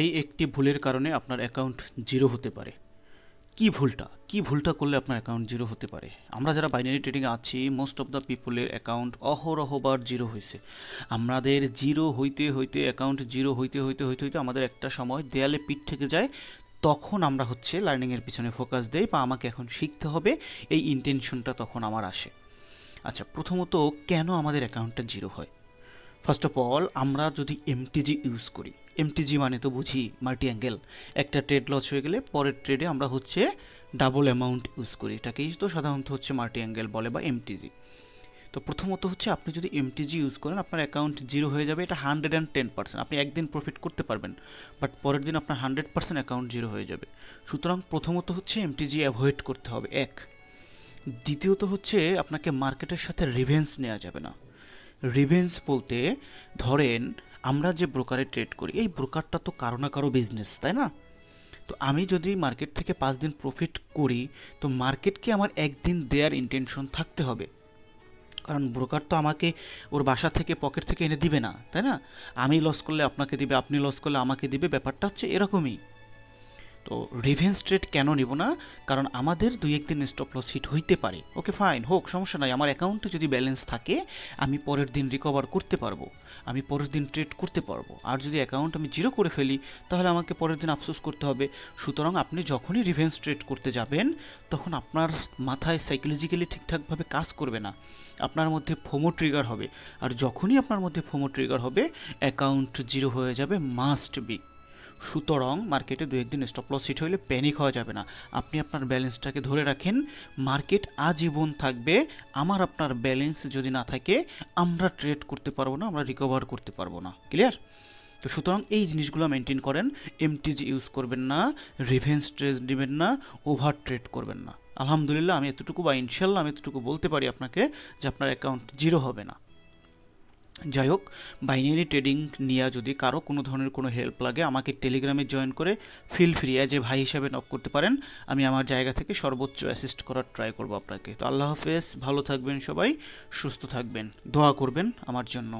এই একটি ভুলের কারণে আপনার অ্যাকাউন্ট জিরো হতে পারে। কি ভুলটা করলে আপনার অ্যাকাউন্ট জিরো হতে পারে? আমরা যারা বাইনারি ট্রেডিংয়ে আছি, মোস্ট অফ দ্য পিপলের অ্যাকাউন্ট অহরহবার জিরো হয়েছে। আমাদের জিরো হইতে হইতে অ্যাকাউন্ট জিরো হইতে হইতে হইতে হইতে আমাদের একটা সময় দেয়ালে পিঠ থেকে যায়। তখন আমরা লার্নিংয়ের পিছনে ফোকাস দেই বা আমাকে এখন শিখতে হবে, এই ইন্টেনশনটা তখন আমার আসে। আচ্ছা, প্রথমত কেন আমাদের অ্যাকাউন্টটা জিরো হয়? ফার্স্ট অফ অল, আমরা যদি এমটিজি ইউজ করি, এমটিজি মানে তো বুঝি মাল্টি অ্যাঙ্গেল। একটা ট্রেড লস হয়ে গেলে পরের ট্রেডে আমরা ডাবল অ্যামাউন্ট ইউজ করি, এটাকেই তো সাধারণত মাল্টি অ্যাঙ্গেল বলে বা এমটিজি। তো প্রথমত আপনি যদি এমটিজি ইউজ করেন, আপনার অ্যাকাউন্ট জিরো হয়ে যাবে, এটা 110%। আপনি একদিন প্রফিট করতে পারবেন, বাট পরের দিন আপনার 100% অ্যাকাউন্ট জিরো হয়ে যাবে। সুতরাং প্রথমত এমটিজি অ্যাভয়েড করতে হবে, এক। দ্বিতীয়ত আপনাকে মার্কেটের সাথে রিভেন্স নেওয়া যাবে না। রিভেন্স বলতে, ধরেন আমরা যে ব্রোকারে ট্রেড করি, এই ব্রোকারটা তো কারো না কারো বিজনেস, তাই না? তো আমি যদি মার্কেট থেকে 5 দিন প্রফিট করি, তো মার্কেটকে আমার একদিন দেয়ার ইন্টেনশন থাকতে হবে। কারণ ব্রোকার তো আমাকে ওর বাসা থেকে পকেট থেকে এনে দিবে না, তাই না? আমি লস করলে আপনাকে দিবে, আপনি লস করলে আমাকে দিবে, ব্যাপারটা এরকমই। তো রিভেন্স ট্রেড কেন নিব না? কারণ আমাদের দুই একদিন স্টপ লস হিট হইতে পারে, ওকে ফাইন, হোক, সমস্যা নাই। আমার অ্যাকাউন্টে যদি ব্যালেন্স থাকে, আমি পরের দিন রিকভার করতে পারবো, আমি পরের দিন ট্রেড করতে পারবো। আর যদি অ্যাকাউন্ট আমি জিরো করে ফেলি, তাহলে আমাকে পরের দিন আফসোস করতে হবে। সুতরাং আপনি যখনই রিভেন্স ট্রেড করতে যাবেন, তখন আপনার মাথায় সাইকোলজিক্যালি ঠিকঠাকভাবে কাজ করবে না, আপনার মধ্যে ফোমো ট্রিগার হবে। আর যখনই আপনার মধ্যে ফোমো ট্রিগার হবে, অ্যাকাউন্ট জিরো হয়ে যাবে, মাস্ট বি। সুতরাং মার্কেটে দু একদিন স্টপ লস হিট হইলে প্যানিক হওয়া যাবে না। আপনি আপনার ব্যালেন্সটাকে ধরে রাখেন, মার্কেট আজীবন থাকবে। আপনার ব্যালেন্স যদি না থাকে, আমরা ট্রেড করতে পারবো না, আমরা রিকভার করতে পারবো না। ক্লিয়ার? তো সুতরাং এই জিনিসগুলো মেনটেন করেন। এমটিজি ইউজ করবেন না, রিভেন্স ট্রেড নেবেন না, ওভার ট্রেড করবেন না। আলহামদুলিল্লাহ, আমি এতটুকু বা ইনশাল্লাহ আমি এতটুকু বলতে পারি আপনাকে যে আপনার অ্যাকাউন্ট জিরো হবে না। যাই হোক, বাইনারি ট্রেডিং নিয়ে যদি কারো কোনো ধরনের কোনো হেল্প লাগে, আমাকে টেলিগ্রামে জয়েন করে ফিল ফ্রি অ্যাজ এ ভাই হিসাবে নক করতে পারেন। আমি আমার জায়গা থেকে সর্বোচ্চ অ্যাসিস্ট করার ট্রাই করবো আপনাকে। তো আল্লাহ হাফেজ, ভালো থাকবেন সবাই, সুস্থ থাকবেন, দোয়া করবেন আমার জন্য।